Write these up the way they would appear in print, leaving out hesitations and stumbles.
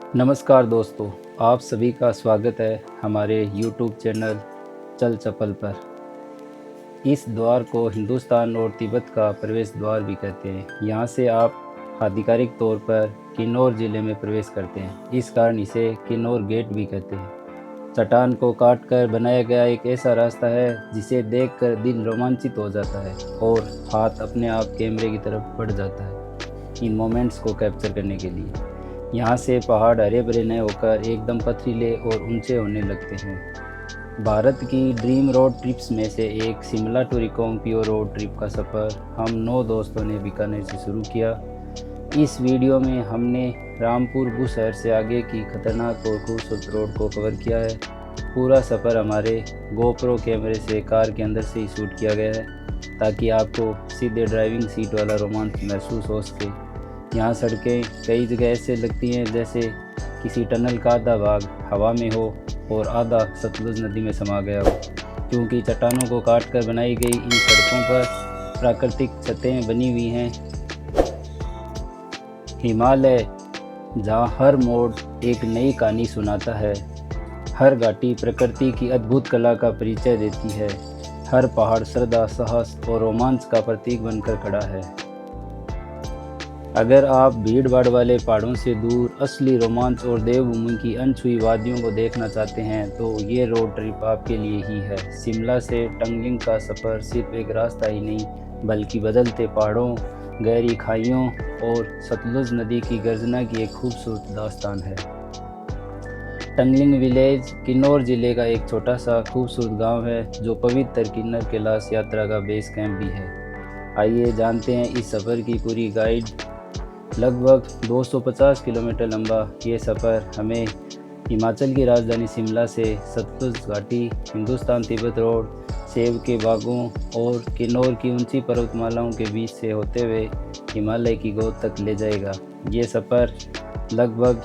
नमस्कार दोस्तों, आप सभी का स्वागत है हमारे YouTube चैनल चल चपल पर। इस द्वार को हिंदुस्तान और तिब्बत का प्रवेश द्वार भी कहते हैं। यहाँ से आप आधिकारिक तौर पर किन्नौर ज़िले में प्रवेश करते हैं। इस कारण इसे किन्नौर गेट भी कहते हैं। चट्टान को काट कर बनाया गया एक ऐसा रास्ता है जिसे देखकर दिल रोमांचित हो जाता है और हाथ अपने आप कैमरे की तरफ बढ़ जाता है इन मोमेंट्स को कैप्चर करने के लिए। यहाँ से पहाड़ हरे भरे न होकर एकदम पथरीले और ऊंचे होने लगते हैं। भारत की ड्रीम रोड ट्रिप्स में से एक Shimla to Reckong Peo road trip का सफ़र हम 9 दोस्तों ने बीकानेर से शुरू किया। इस वीडियो में हमने रामपुर बुशहर से आगे की खतरनाक और खूबसूरत रोड को कवर किया है। पूरा सफ़र हमारे गोप्रो कैमरे से कार के अंदर से ही शूट किया गया है ताकि आपको सीधे ड्राइविंग सीट वाला रोमांच महसूस हो सके। यहाँ सड़कें कई जगह ऐसे लगती हैं जैसे किसी टनल का आधा भाग हवा में हो और आधा सतलुज नदी में समा गया हो, क्योंकि चट्टानों को काट कर बनाई गई इन सड़कों पर प्राकृतिक छतें बनी हुई हैं। हिमालय जहाँ हर मोड़ एक नई कहानी सुनाता है, हर घाटी प्रकृति की अद्भुत कला का परिचय देती है, हर पहाड़ श्रद्धा, साहस और रोमांच का प्रतीक बनकर खड़ा है। अगर आप भीड़ भाड़ वाले पहाड़ों से दूर असली रोमांच और देवभूमि की अनछुई वादियों को देखना चाहते हैं तो ये रोड ट्रिप आपके लिए ही है। शिमला से टंगलिंग का सफ़र सिर्फ एक रास्ता ही नहीं बल्कि बदलते पहाड़ों, गहरी खाइयों और सतलुज नदी की गर्जना की एक खूबसूरत दास्तान है। टंगलिंग विलेज किन्नौर ज़िले का एक छोटा सा खूबसूरत गांव है जो पवित्र किन्नर कैलाश यात्रा का बेस कैंप भी है। आइए जानते हैं इस सफ़र की पूरी गाइड। लगभग 250 किलोमीटर लंबा ये सफ़र हमें हिमाचल की राजधानी शिमला से सतलुज घाटी, हिंदुस्तान तिब्बत रोड, सेब के बागों और किन्नौर की ऊंची पर्वतमालाओं के बीच से होते हुए हिमालय की गोद तक ले जाएगा। ये सफ़र लगभग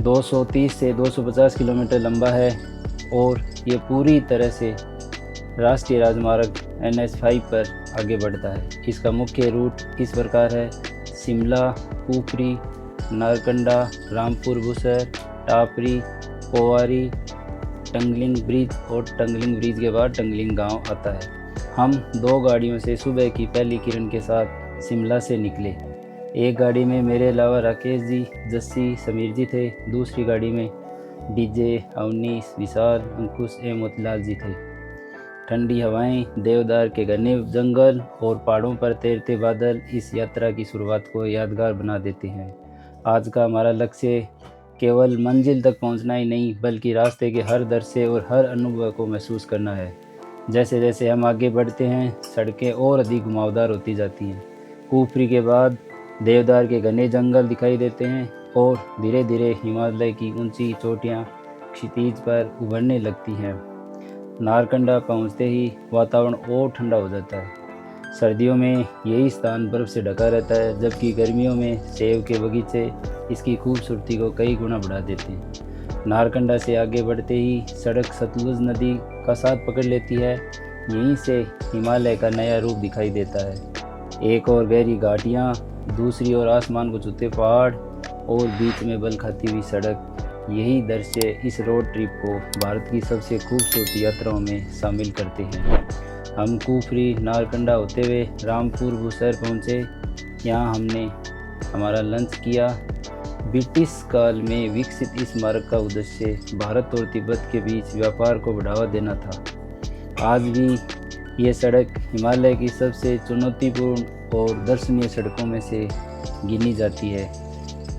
230 से 250 किलोमीटर लंबा है और ये पूरी तरह से राष्ट्रीय राजमार्ग NH5 पर आगे बढ़ता है। इसका मुख्य रूट इस प्रकार है: शिमला, कुफरी, नारकंडा, रामपुर बुशहर, टापरी, पोवारी, टंगलिंग ब्रिज और टंगलिंग ब्रिज के बाद टंगलिंग गांव आता है। हम 2 गाड़ियों से सुबह की पहली किरण के साथ शिमला से निकले। एक गाड़ी में मेरे अलावा राकेश जी, जस्सी, समीर जी थे। दूसरी गाड़ी में डीजे, अवनीश, विशाल, अंकुश एवं मोतीलाल जी थे। ठंडी हवाएं, देवदार के घने जंगल और पहाड़ों पर तैरते बादल इस यात्रा की शुरुआत को यादगार बना देते हैं। आज का हमारा लक्ष्य केवल मंजिल तक पहुंचना ही नहीं बल्कि रास्ते के हर दृश्य और हर अनुभव को महसूस करना है। जैसे जैसे हम आगे बढ़ते हैं सड़कें और अधिक घुमावदार होती जाती हैं। कुफरी के बाद देवदार के घने जंगल दिखाई देते हैं और धीरे धीरे हिमालय की ऊंची चोटियाँ क्षितिज पर उभरने लगती हैं। नारकंडा पहुंचते ही वातावरण और ठंडा हो जाता है। सर्दियों में यही स्थान बर्फ़ से ढका रहता है जबकि गर्मियों में सेब के बगीचे इसकी खूबसूरती को कई गुना बढ़ा देते हैं। नारकंडा से आगे बढ़ते ही सड़क सतलुज नदी का साथ पकड़ लेती है। यहीं से हिमालय का नया रूप दिखाई देता है। एक और गहरी घाटियाँ, दूसरी ओर आसमान को छूते पहाड़ और बीच में बल खाती हुई सड़क। यही दृश्य इस रोड ट्रिप को भारत की सबसे खूबसूरत यात्राओं में शामिल करते हैं। हम कुफरी, नारकंडा होते हुए रामपुर बुशहर पहुँचे। यहाँ हमने हमारा लंच किया। ब्रिटिश काल में विकसित इस मार्ग का उद्देश्य भारत और तिब्बत के बीच व्यापार को बढ़ावा देना था। आज भी ये सड़क हिमालय की सबसे चुनौतीपूर्ण और दर्शनीय सड़कों में से गिनी जाती है।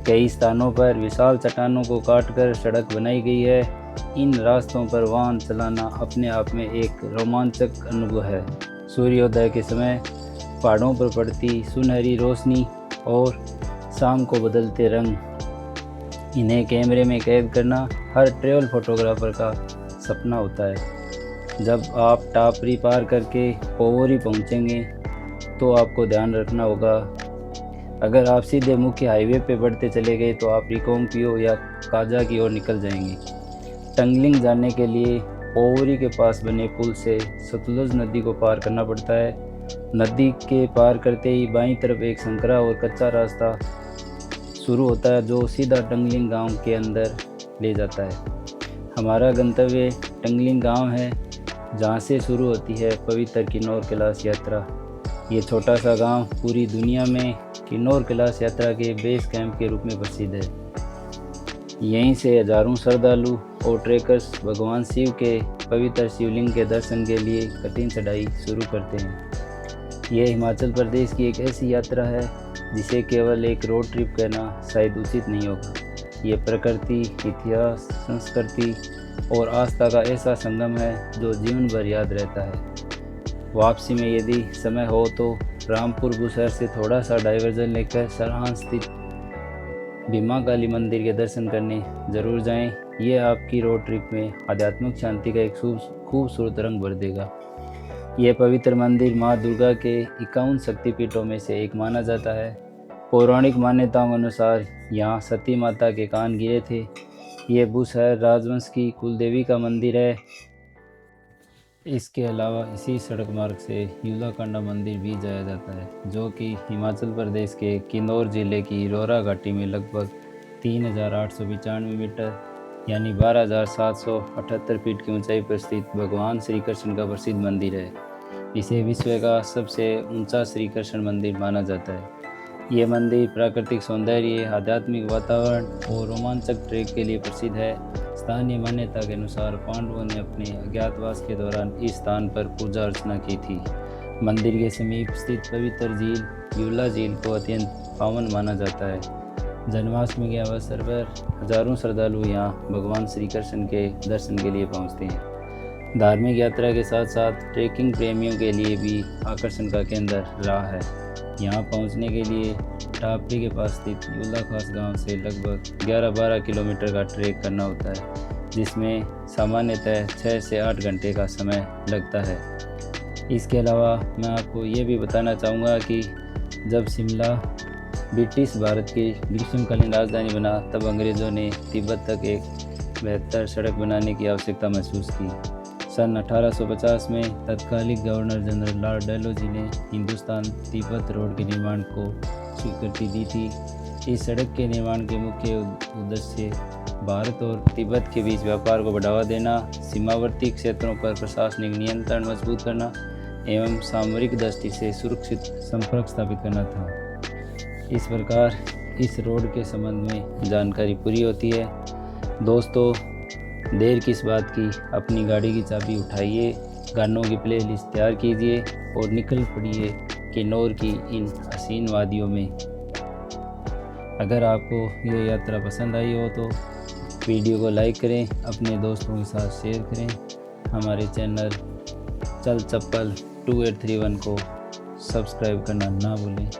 कई स्थानों पर विशाल चट्टानों को काटकर सड़क बनाई गई है। इन रास्तों पर वाहन चलाना अपने आप में एक रोमांचक अनुभव है। सूर्योदय के समय पहाड़ों पर पड़ती सुनहरी रोशनी और शाम को बदलते रंग, इन्हें कैमरे में कैद करना हर ट्रैवल फोटोग्राफर का सपना होता है। जब आप टापरी पार करके पोवरी पहुंचेंगे तो आपको ध्यान रखना होगा, अगर आप सीधे मुख्य हाईवे पे बढ़ते चले गए तो आप रिकांगपिओ या काजा की ओर निकल जाएंगे। टंगलिंग जाने के लिए पोवरी के पास बने पुल से सतलुज नदी को पार करना पड़ता है। नदी के पार करते ही बाईं तरफ एक संकरा और कच्चा रास्ता शुरू होता है जो सीधा टंगलिंग गांव के अंदर ले जाता है। हमारा गंतव्य टंगलिंग गांव है, जहां से शुरू होती है पवित्र किन्नौर कैलाश यात्रा। ये छोटा सा गांव पूरी दुनिया में किन्नौर कैलाश यात्रा के बेस कैंप के रूप में प्रसिद्ध है। यहीं से हजारों श्रद्धालु और ट्रेकर्स भगवान शिव के पवित्र शिवलिंग के दर्शन के लिए कठिन चढ़ाई शुरू करते हैं। यह हिमाचल प्रदेश की एक ऐसी यात्रा है जिसे केवल एक रोड ट्रिप कहना शायद उचित नहीं होगा। ये प्रकृति, इतिहास, संस्कृति और आस्था का ऐसा संगम है जो जीवन भर याद रहता है। वापसी में यदि समय हो तो रामपुर बुशहर से थोड़ा सा डाइवर्जन लेकर सरहान स्थित भीमा काली मंदिर के दर्शन करने ज़रूर जाएं। ये आपकी रोड ट्रिप में आध्यात्मिक शांति का एक खूबसूरत रंग भर देगा। यह पवित्र मंदिर माँ दुर्गा के 51 शक्तिपीठों में से एक माना जाता है। पौराणिक मान्यताओं के अनुसार यहाँ सती माता के कान गिरे थे। ये बुशहर राजवंश की कुलदेवी का मंदिर है। इसके अलावा इसी सड़क मार्ग से यूलाकांडा मंदिर भी जाया जाता है, जो कि हिमाचल प्रदेश के किन्नौर जिले की रोरा घाटी में लगभग 3895 मीटर यानी 12,778 फीट की ऊंचाई पर स्थित भगवान श्री कृष्ण का प्रसिद्ध मंदिर है। इसे विश्व का सबसे ऊंचा श्री कृष्ण मंदिर माना जाता है। ये मंदिर प्राकृतिक सौंदर्य, आध्यात्मिक वातावरण और रोमांचक ट्रैक के लिए प्रसिद्ध है। स्थानीय मान्यता के अनुसार पांडवों ने अपने अज्ञातवास के दौरान इस स्थान पर पूजा अर्चना की थी। मंदिर के समीप स्थित पवित्र झील यूला झील को अत्यंत पावन माना जाता है। जन्माष्टमी के अवसर पर हजारों श्रद्धालु यहाँ भगवान श्री कृष्ण के दर्शन के लिए पहुँचते हैं। धार्मिक यात्रा के साथ साथ ट्रैकिंग प्रेमियों के लिए भी आकर्षण का केंद्र रहा है। यहाँ पहुँचने के लिए टापरी के पास स्थित यूला खास गांव से लगभग 11-12 किलोमीटर का ट्रैक करना होता है, जिसमें सामान्यतः 6 से 8 घंटे का समय लगता है। इसके अलावा मैं आपको ये भी बताना चाहूँगा कि जब शिमला ब्रिटिश भारत की ग्रीष्मकालीन राजधानी बना, तब अंग्रेज़ों ने तिब्बत तक एक बेहतर सड़क बनाने की आवश्यकता महसूस की। सन 1850 में तत्कालिक गवर्नर जनरल लॉर्ड डलहौजी ने हिंदुस्तान तिब्बत रोड के निर्माण को स्वीकृति दी थी। इस सड़क के निर्माण के मुख्य उद्देश्य भारत और तिब्बत के बीच व्यापार को बढ़ावा देना, सीमावर्ती क्षेत्रों पर प्रशासनिक नियंत्रण मजबूत करना एवं सामरिक दृष्टि से सुरक्षित संपर्क स्थापित करना था। इस प्रकार इस रोड के संबंध में जानकारी पूरी होती है। दोस्तों, देर किस बात की, अपनी गाड़ी की चाबी उठाइए, गानों की प्लेलिस्ट तैयार कीजिए और निकल पड़िए किन्नौर की इन हसीन वादियों में। अगर आपको ये यात्रा पसंद आई हो तो वीडियो को लाइक करें, अपने दोस्तों के साथ शेयर करें। हमारे चैनल चल चप्पल 2831 को सब्सक्राइब करना ना भूलें।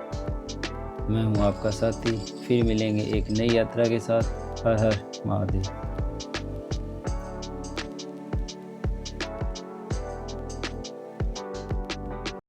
मैं हूँ आपका साथी, फिर मिलेंगे एक नई यात्रा के साथ। हर हर महादेव।